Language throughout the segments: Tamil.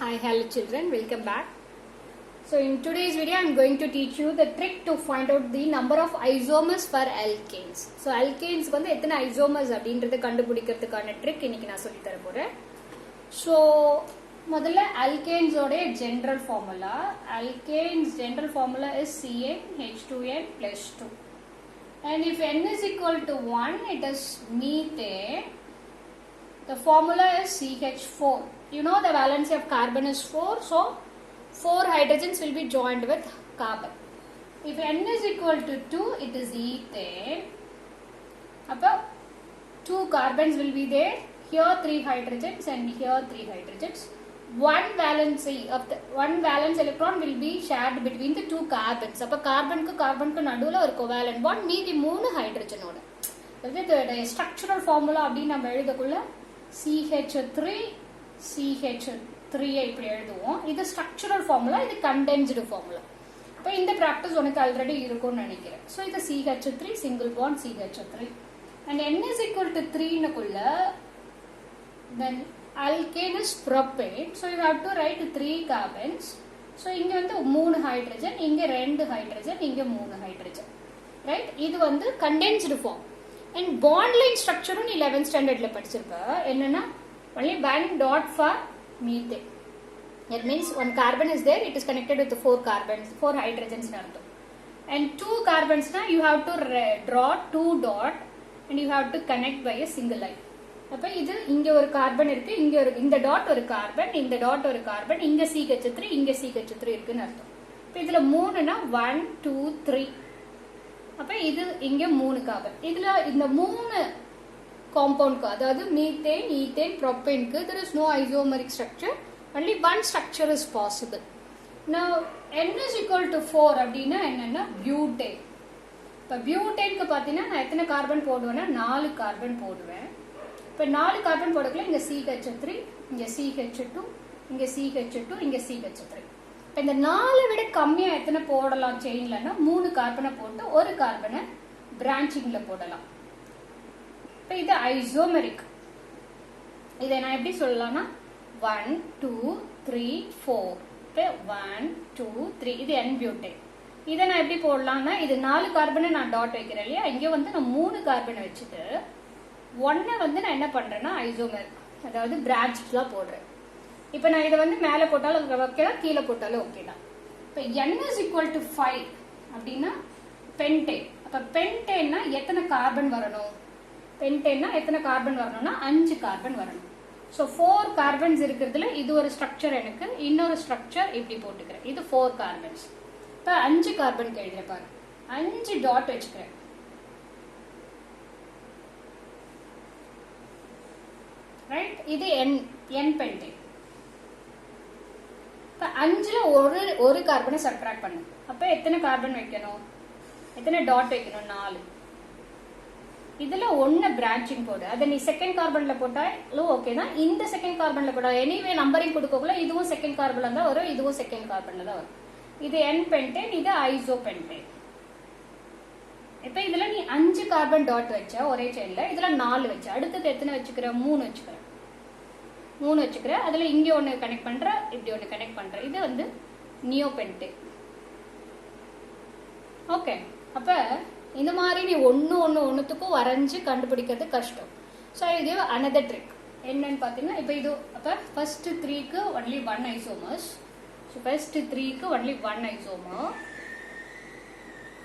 Hi, hello children, welcome back. So in today's video I am going to teach you the trick to find out the number of isomers for alkanes. So alkanes வந்து எத்தனை isomers அப்படின்றத கண்டுபிடிக்கிறதுக்கான trick இன்னைக்கு நான் சொல்லி தர போறேன். So முதல்ல alkanes ஓட general formula. Alkanes general formula is CnH2n plus 2. And if n is equal to 1, it is methane. The formula is CH4. You know the valency of carbon is 4, so 4 hydrogens will be joined with carbon. If n is equal to 2, it is ethane. About 2 carbons will be there. Here 3 hydrogens and here 3 hydrogens. One valence electron will be shared between the 2 carbons. So carbon ku nadula or covalent bond meedi 3 hydrogen oda. The structural formula abdi நம்ம எழுதக்குள்ள CH3 CH3 இப்படி எழுதுவோம். இது ஸ்ட்ரக்சரல் ஃபார்முலா, இது கண்டென்ஸ்டு ஃபார்முலா. இப்போ இந்த பிராக்டிஸ் உனக்கு ஆல்ரெடி இருக்கும்னு நினைக்கிறேன். ஸோ இது CH3 single bond CH3 and n is equal to 3 னுக்குள்ள then alkane is propane. So you have to write 3 carbons. So இங்க வந்து 3 ஹைட்ரஜன், இங்க 2 ஹைட்ரஜன், இங்க 3 ஹைட்ரஜன். ரைட்? இது வந்து condensed form. And bond line structure நீ 11th standardல படிச்சிருப்ப. என்னன்னா only one dot for methane. That means one carbon is there, it is connected with 4 carbons, 4 hydrogens nartham. And 2 carbons na you have to draw 2 dot and you have to connect by a single line. அப்ப இது இங்க ஒரு கார்பன் இருக்கு, இங்க ஒரு இந்த டாட் ஒரு கார்பன், இந்த டாட் ஒரு கார்பன், இங்க CH3, இங்க CH3 இருக்குன்னு அர்த்தம். இப்ப இதுல 3 னா 1 2 3. அப்ப இது இங்க 3 கார்பன். இதுல இந்த 3 compound அதாவது methane, ethane, propane there is no isomeric structure, only one structure is possible. Now n is equal to 4 அப்படினா என்னன்னா butane. இப்ப butaneக்கு பாத்தீங்கன்னா நான் எத்தனை கார்பன் போடுவேன்னா 4 கார்பன் போடுவேன். இப்ப 4 கார்பன் போடக்குள்ள இங்க CH3, இங்க CH2, இங்க CH2, இங்க CH3. இப்ப இந்த 4 விட கம்மியா எத்தனை போடலாம் செயின்லனா 3 கார்பனை போட்டு ஒரு கார்பனை பிரான்ச்சிங்ல போடலாம். இப்போ இது ஐசோமெரிக். இதை நான் எப்படி சொல்லலாம்னா 1 2 3 4. இப்போ 1 2 3 இது n-butane. இதை நான் எப்படி போடலாம்னா இது 4 கார்பனை நான் டாட் வைக்கிறேன் இல்லையா, இங்க வந்து நான் 3 கார்பனை வச்சுட்டு 1 வந்து நான் என்ன பண்றேன்னா ஐசோமெரிக், அதாவது பிரான்ச்லாம் போடுறேன். இப்போ நான் இதை வந்து மேலே போட்டாலும் ஓகேதான், கீழே போட்டாலும் ஓகேதான். இப்போ n is equal to 5 அப்படின்னா பென்டேன். அப்போ பென்டேன்னா எத்தனை கார்பன் வரணும்? பென்டேன்னா எத்தனை கார்பன் வரணும்னா 5 கார்பன் வரணும். ஸோ 4 கார்பன்ஸ் இருக்கிறதுல இது ஒரு ஸ்ட்ரக்சர், எனக்கு இன்னொரு ஸ்ட்ரக்சர் இப்படி போட்டுக்கிறேன். இது 4 கார்பன்ஸ். இப்போ 5 கார்பன் எழுதுற பாரு, 5 டாட் வச்சுக்கிறேன். ரைட்? இது n பென்டேன். இப்போ 5ல ஒரு கார்பனை சப்ட்ராக்ட் பண்ணு. அப்போ எத்தனை கார்பன் வைக்கணும், எத்தனை டாட் வைக்கணும்? 4. இதுல 1 பிரான்ச்சிங் போடு. அதை நீ செகண்ட் கார்பன்ல போட்டாலும் ஓகே தான், இந்த செகண்ட் கார்பன்ல போட்டா எனிவே நம்பரிங் கொடுக்கக்குள்ள இதுவும் செகண்ட் கார்பன்ல தான் வரும், இதுவும் செகண்ட் கார்பன்ல தான் வரும். இது n பென்டேன், இது ஐசோ பென்டேன். இப்ப இதுல நீ 5 கார்பன் டாட் வச்ச ஒரே செயின்ல, இதுல 4 வச்ச, அடுத்தது எத்தனை வச்சுக்கிற? 3 வச்சுக்கிற. அதுல இங்க ஒண்ணு கனெக்ட் பண்ற, இப்படி ஒண்ணு கனெக்ட் பண்ற. இது வந்து நியோபென்டேன். ஓகே. அப்ப இந்த மாதிரி நீ ஒன்னுத்துக்கும் வரைஞ்சு கண்டுபிடிக்கிறது கஷ்டம். ஸோ இது another trick என்னன்னு பார்த்தீங்கன்னா, இப்போ இது அப்போ ஃபர்ஸ்ட் 3க்கு ஒன்லி 1 ஐசோமர்ஸ். ஸோ ஃபர்ஸ்ட் 3க்கு ஒன்லி 1 ஐசோமர்.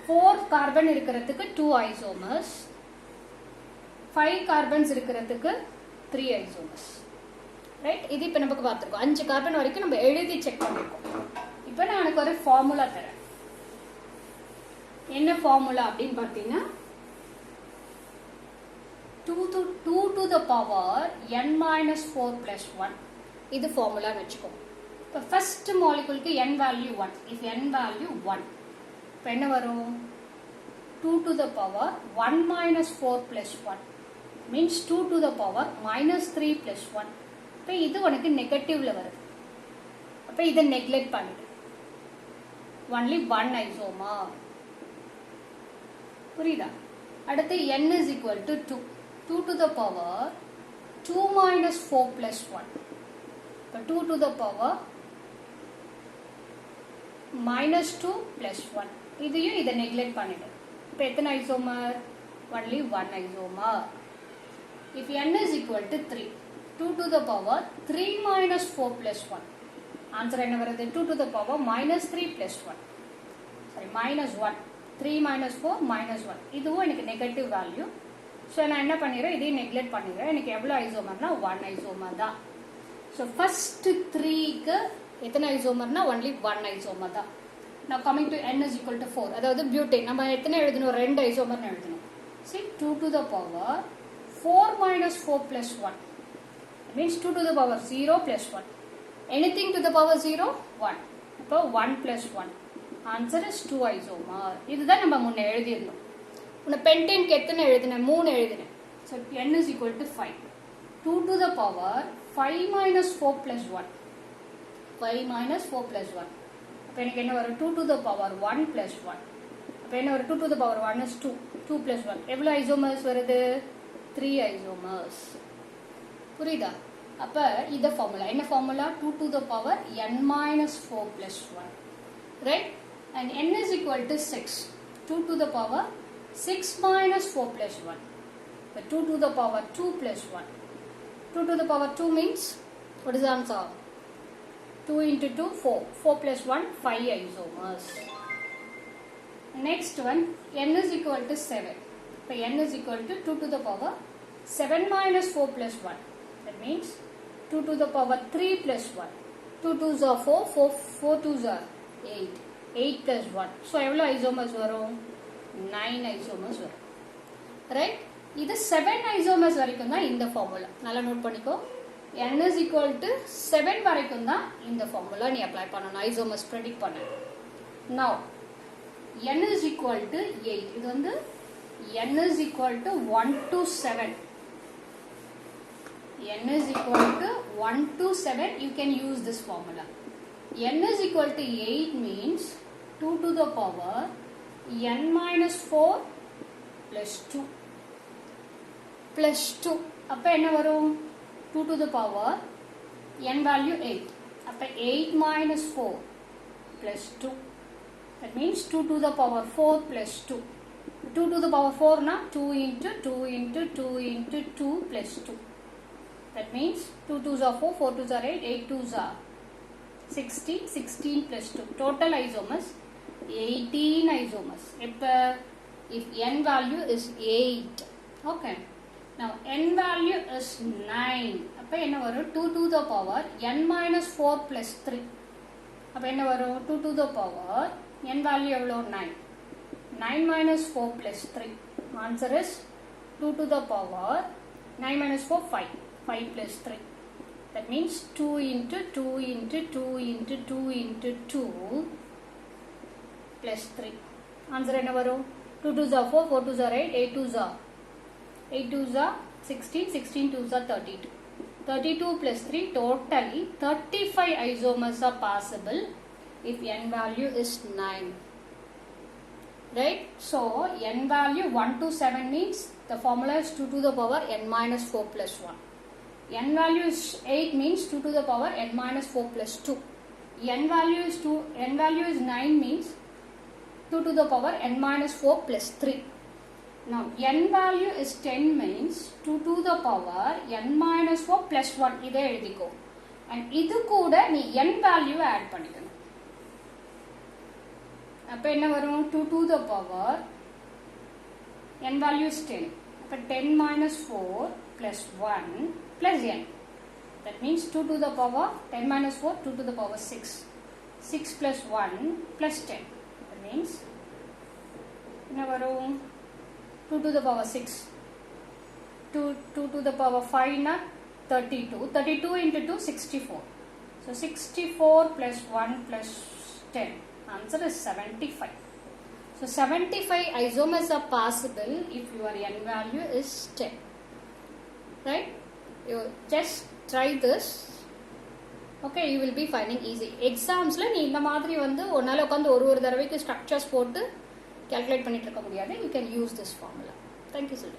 4 கார்பன் இருக்கிறதுக்கு 2 ஐசோமர்ஸ். 5 கார்பன்ஸ் இருக்கிறதுக்கு 3 ஐசோமர்ஸ். ரைட்? இது இப்போ நமக்கு பார்த்துருக்கோம். 5 கார்பன் வரைக்கும் நம்ம எழுதி செக் பண்ணிருக்கோம். இப்போ நான் எனக்கு ஒரு ஃபார்முலா தரேன். என்ன ஃபார்முலா அப்படின்னு பார்த்தீங்கன்னா 2 to the power n minus 4 plus 1. இது ஃபார்முலான்னு வச்சுக்கோங்க. இப்போ ஃபர்ஸ்ட் மாலிகுலுக்கு n value 1. if n value 1, இப்போ என்ன வரும்? 2 to the power 1 minus 4 plus 1 means 2 to the power minus 3 plus 1. இப்போ இது உனக்கு நெகட்டிவ்ல வருது. அப்போ இதை நெக்லெக்ட் பண்ணிடு. Only 1 isomer. புரியுதா? அடுத்து n is equal to 2. 2 to the power 2 minus 4 plus 1. இப்போ 2 to the power minus 2 plus 1. இதையும் இதை நெக்லெக்ட் பண்ணிடு. இப்போ எத்தனை isomer? only one isomer. If n is equal to 3, 2 to the power 3 minus 4 plus 1. Answer என்ன வருது? 2 to the power minus 3 plus 1. Sorry, minus 1. 3 minus 4 minus 1. இதுவும் எனக்கு நெகட்டிவ் வேல்யூ. ஸோ நான் என்ன பண்ணிடுறேன்? இதையும் நெக்லெக்ட் பண்ணிடுறேன். எனக்கு எவ்வளோ ஐசோமர்னா 1 ஐசோமர் தான். ஸோ ஃபர்ஸ்ட் 3க்கு எத்தனை ஐசோமர்னா ஒன்லி 1 ஐசோமர் தான். Now coming to n is equal to 4. அதாவது பியூட்டேன் நம்ம எத்தனை எழுதணும்? 2 ஐசோமர்னு எழுதணும். See 2 to the power 4 minus 4 plus 1. That means 2 to the power 0 plus 1. Anything to the power 0? 1. அப்போ 1 plus 1. Answer is 2 isomer. இதுதான் நம்ம முன்ன எழுதியிருந்தோம். உன்னை பென்டேனுக்கு எத்தனை எழுதினேன்? 3 எழுதினேன். So n is equal to 5. 2 to the power 5 minus 4 plus 1. 5 minus 4 plus 1. அப்போ எனக்கு என்ன வரும்? 2 to the power 1 plus 1. அப்போ என்ன வரும்? 2 to the power 1 is 2. 2 plus 1. எவ்வளோ ஐசோமர்ஸ் வருது? 3 ஐசோமர்ஸ். புரியுதா? அப்போ இந்த ஃபார்முலா என்ன formula? 2 to the power n minus 4 plus 1. Right? And n is equal to 6. 2 to the power 6 minus 4 plus 1. So 2 to the power 2 plus 1. 2 to the power 2 means, what is the answer? 2 into 2, 4. 4 plus 1, 5 isomers. Next one, n is equal to 7. So n is equal to 2 to the power 7 minus 4 plus 1. That means 2 to the power 3 plus 1. 2 2s are 4, 4 2s are 8. 8 plus 1. So எவ்வளோ isomers வரும்? 9 isomers வரும். Right? இது 7 isomers வரைக்கும் தான் இந்த ஃபார்முலா. நல்லா நோட் பண்ணிக்கோ. n is equal to 7 வரைக்கும் தான் இந்த ஃபார்முலா நீ அப்ளை பண்ணணும். isomers predict பண்ண. Now n is equal to 8. இது வந்து n is equal to 1 to 7. n is equal to 1 to 7. You can use this formula. n is equal to 8 means 2 to the power n minus 4 plus 2 plus 2. அப்போ என்ன வரும்? 2 to the power n value 8. அப்போ 8 minus 4 plus 2. That means 2 to the power 4 plus 2. 2 to the power 4 na 2 into 2 into 2 into 2 plus 2. That means 2 2s are 4, 4 2s are 8, 8 2s are 16, 16 plus 2. Total isomers 18 isomers. If n value is 8. Okay. Now n value is 9. அப்போ என்ன வரும்? 2 to the power n minus 4 plus 3. அப்போ என்ன வரும்? 2 to the power n value எவ்வளோ? 9. 9 minus 4 plus 3. Answer is 2 to the power 9 minus 4, 5. 5 plus 3. That means 2 into 2 into 2 into 2 into 2 plus 3. Answer என்ன வரும்? 2 2s are 4, 4 2s are 8, 8 2s are 8 2s are 16, 16 2s are 32. 32 plus 3, totally 35 isomers are possible if n value is 9. Right? So n value 1 to 7 means the formula is 2 to the power n minus 4 plus 1. n value is 8 means 2 to the power n minus 4 plus 2. n value is 9 means 2 to the power n minus 4 plus 3. Now n value is 10 means 2 to the power n minus 4 plus 1. இதை எழுதிக்கோ. And இது கூட நீ n value add பண்ணிக்கணும். அப்போ என்ன வரும்? 2 to the power n value is 10. அப்போ 10 minus 4 plus 1 plus n. That means 2 to the power 10 minus 4, 2 to the power 6. 6 plus 1 plus 10. That means என்ன வரும்? 2 to the power 6. 2 to the power 5 na 32. 32 into 2, 64. So 64 plus 1 plus 10. Answer is 75. So 75 isomers are possible if your n value is 10. Right? You just try this. Okay, you will be finding easy. Exams la nee indha maadhiri vandu onnaala ukkandu oru tharavaiku structures potu calculate பண்ணிட்டு இருக்க முடியாது. You can use this formula. Thank you, sir.